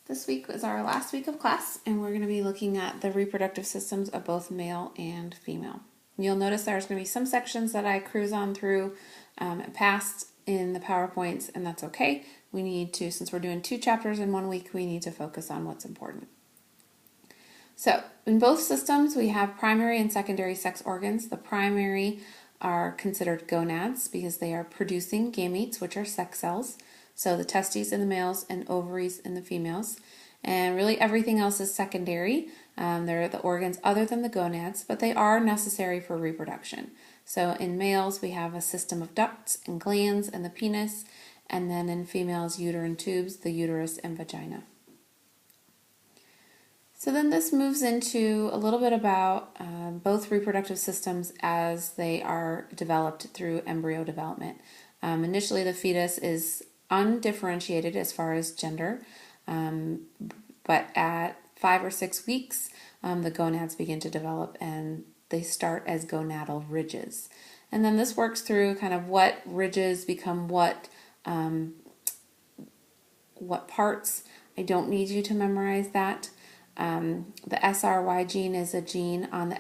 This week is our last week of class, and we're going to be looking at the reproductive systems of both male and female. You'll notice there's going to be some sections that I cruise on through past in the PowerPoints, and that's okay. We need to, since we're doing 2 chapters in 1 week, we need to focus on what's important. So, in both systems, we have primary and secondary sex organs. The primary are considered gonads because they are producing gametes, which are sex cells. So the testes in the males and ovaries in the females. And really everything else is secondary. They're the organs other than the gonads, but they are necessary for reproduction. So in males, we have a system of ducts and glands and the penis. And then in females, uterine tubes, the uterus and vagina. So then this moves into a little bit about both reproductive systems as they are developed through embryo development. Initially, the fetus is undifferentiated as far as gender, but at 5 or 6 weeks, the gonads begin to develop and they start as gonadal ridges. And then this works through kind of what ridges become what parts. I don't need you to memorize that. The SRY gene is a gene on the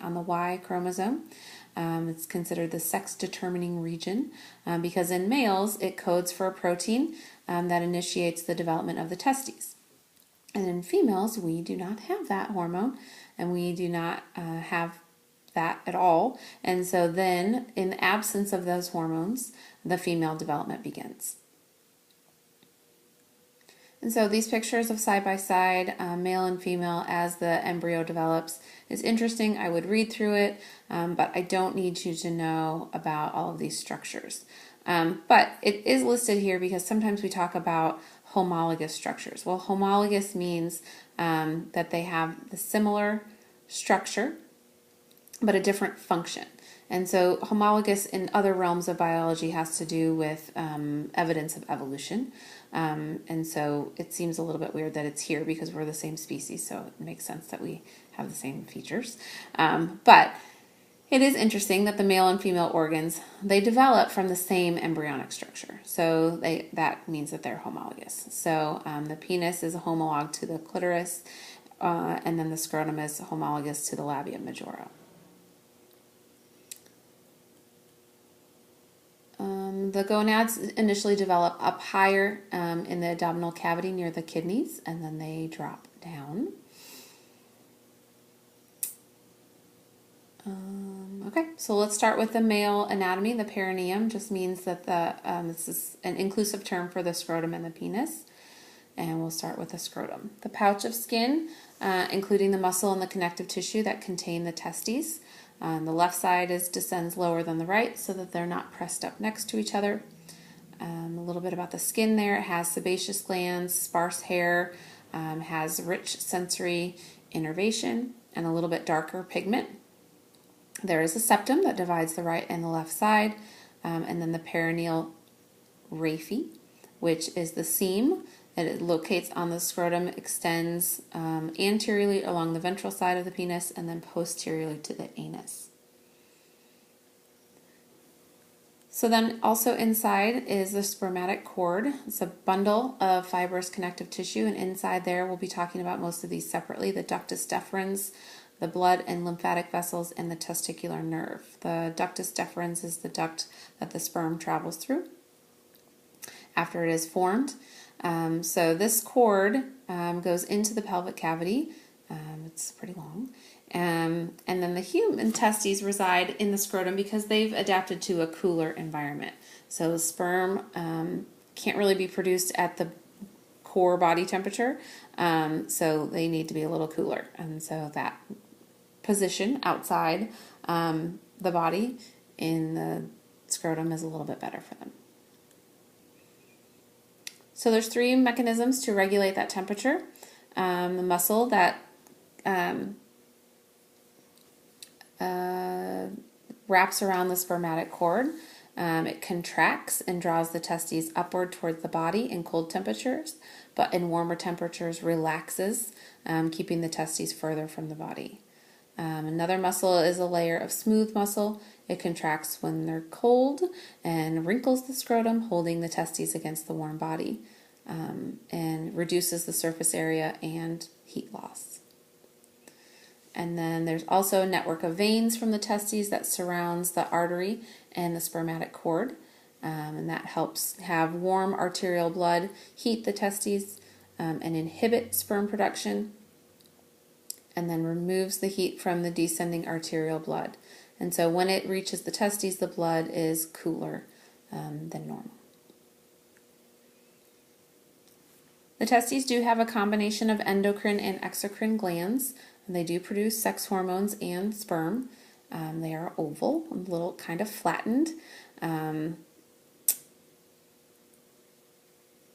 on the Y chromosome. It's considered the sex-determining region because in males it codes for a protein that initiates the development of the testes. And in females, we do not have that hormone, and we do not have that at all. And so then, in the absence of those hormones, the female development begins. And so these pictures of side-by-side, male and female, as the embryo develops is interesting. I would read through it, but I don't need you to know about all of these structures. But it is listed here because sometimes we talk about homologous structures. Well, homologous means that they have the similar structure, but a different function. And so homologous in other realms of biology has to do with evidence of evolution. And so it seems a little bit weird that it's here because we're the same species, so it makes sense that we have the same features. But it is interesting that the male and female organs, they develop from the same embryonic structure. So that means that they're homologous. So the penis is a homolog to the clitoris, and then the scrotum is homologous to the labia majora. The gonads initially develop up higher in the abdominal cavity near the kidneys, and then they drop down. Okay, so let's start with the male anatomy. The perineum just means that this is an inclusive term for the scrotum and the penis. And we'll start with the scrotum. The pouch of skin, including the muscle and the connective tissue that contain the testes. The left side descends lower than the right so that they're not pressed up next to each other. A little bit about the skin there. It has sebaceous glands, sparse hair, has rich sensory innervation, and a little bit darker pigment. There is a septum that divides the right and the left side, and then the perineal raphe, which is the seam. It locates on the scrotum, extends anteriorly along the ventral side of the penis, and then posteriorly to the anus. So then also inside is the spermatic cord. It's a bundle of fibrous connective tissue, and inside there we'll be talking about most of these separately. The ductus deferens, the blood and lymphatic vessels, and the testicular nerve. The ductus deferens is the duct that the sperm travels through after it is formed. So this cord goes into the pelvic cavity. It's pretty long. And then the human testes reside in the scrotum because they've adapted to a cooler environment. So the sperm can't really be produced at the core body temperature, so they need to be a little cooler. And so that position outside the body in the scrotum is a little bit better for them. So there's 3 mechanisms to regulate that temperature. The muscle that wraps around the spermatic cord. It contracts and draws the testes upward towards the body in cold temperatures, but in warmer temperatures relaxes, keeping the testes further from the body. Another muscle is a layer of smooth muscle. It contracts when they're cold and wrinkles the scrotum, holding the testes against the warm body. and reduces the surface area and heat loss. And then there's also a network of veins from the testes that surrounds the artery and the spermatic cord. And that helps have warm arterial blood heat the testes and inhibit sperm production, and then removes the heat from the descending arterial blood. And so when it reaches the testes, the blood is cooler than normal. The testes do have a combination of endocrine and exocrine glands, and they do produce sex hormones and sperm. They are oval, a little kind of flattened.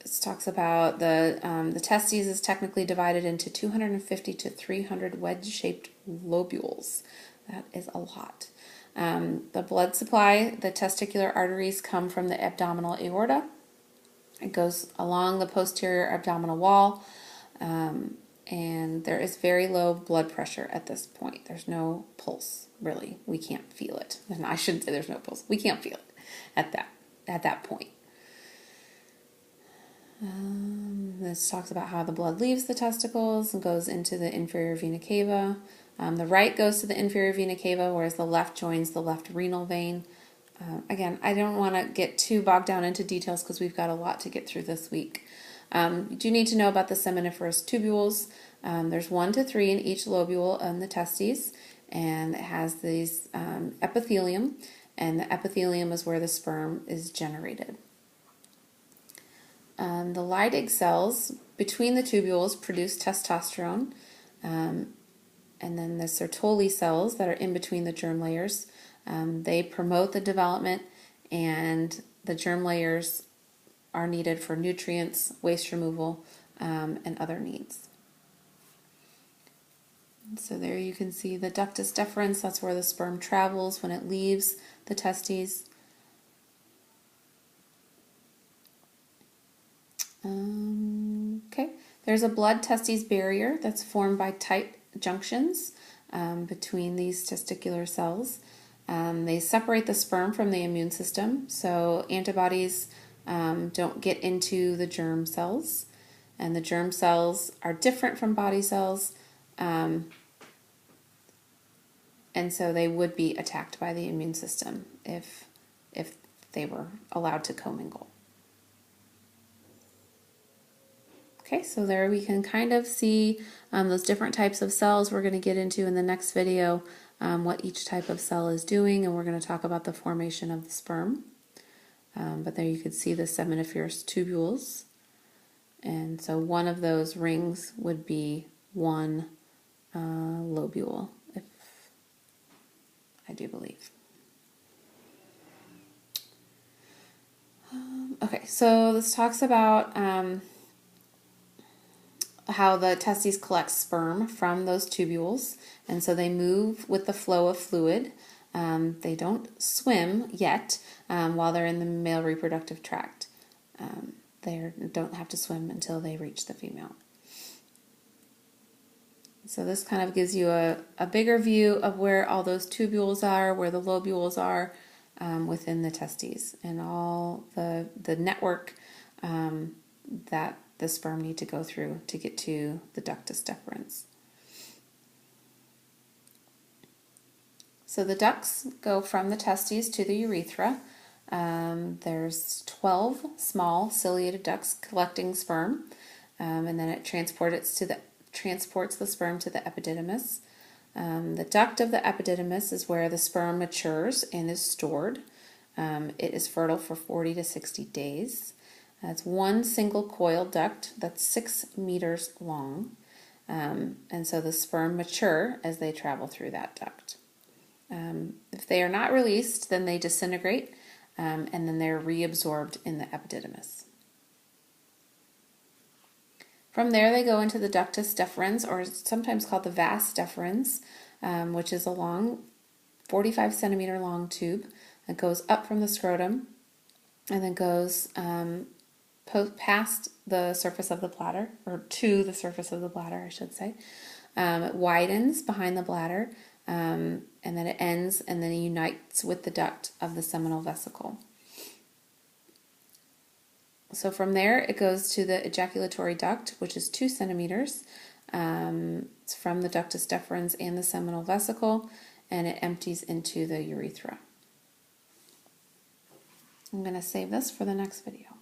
This talks about the testes is technically divided into 250 to 300 wedge-shaped lobules. That is a lot. The blood supply, the testicular arteries come from the abdominal aorta. It goes along the posterior abdominal wall, and there is very low blood pressure at this point. There's no pulse, really. We can't feel it. And I shouldn't say there's no pulse. We can't feel it at that point. This talks about how the blood leaves the testicles and goes into the inferior vena cava. The right goes to the inferior vena cava, whereas the left joins the left renal vein. Again, I don't want to get too bogged down into details because we've got a lot to get through this week. You do need to know about the seminiferous tubules. There's 1 to 3 in each lobule in the testes, and it has these epithelium, and the epithelium is where the sperm is generated. The Leydig cells between the tubules produce testosterone, and then the Sertoli cells that are in between the germ layers, they promote the development, and the germ layers are needed for nutrients, waste removal, and other needs. So there you can see the ductus deferens. That's where the sperm travels when it leaves the testes. Okay, there's a blood-testes barrier that's formed by tight junctions between these testicular cells. They separate the sperm from the immune system, so antibodies don't get into the germ cells, and the germ cells are different from body cells, and so they would be attacked by the immune system if they were allowed to commingle. Okay, so there we can kind of see those different types of cells. We're going to get into in the next video what each type of cell is doing, and we're going to talk about the formation of the sperm. But there you can see the seminiferous tubules. And so one of those rings would be one lobule, if I do believe. Okay, so this talks about how the testes collect sperm from those tubules, and so they move with the flow of fluid. They don't swim yet while they're in the male reproductive tract. They don't have to swim until they reach the female. So this kind of gives you a bigger view of where all those tubules are, where the lobules are within the testes, and all the network that the sperm need to go through to get to the ductus deferens. So the ducts go from the testes to the urethra. There's 12 small ciliated ducts collecting sperm, and then it transports the sperm to the epididymis. The duct of the epididymis is where the sperm matures and is stored. It is fertile for 40 to 60 days. It's one single coiled duct that's 6 meters long, and so the sperm mature as they travel through that duct. If they are not released, then they disintegrate, and then they're reabsorbed in the epididymis. From there, they go into the ductus deferens, or sometimes called the vas deferens, which is a long, 45 centimeter long tube that goes up from the scrotum and then goes past the surface of the bladder, or to the surface of the bladder, I should say. It widens behind the bladder, and then it ends and then it unites with the duct of the seminal vesicle. So from there, it goes to the ejaculatory duct, which is 2 centimeters. It's from the ductus deferens and the seminal vesicle, and it empties into the urethra. I'm going to save this for the next video.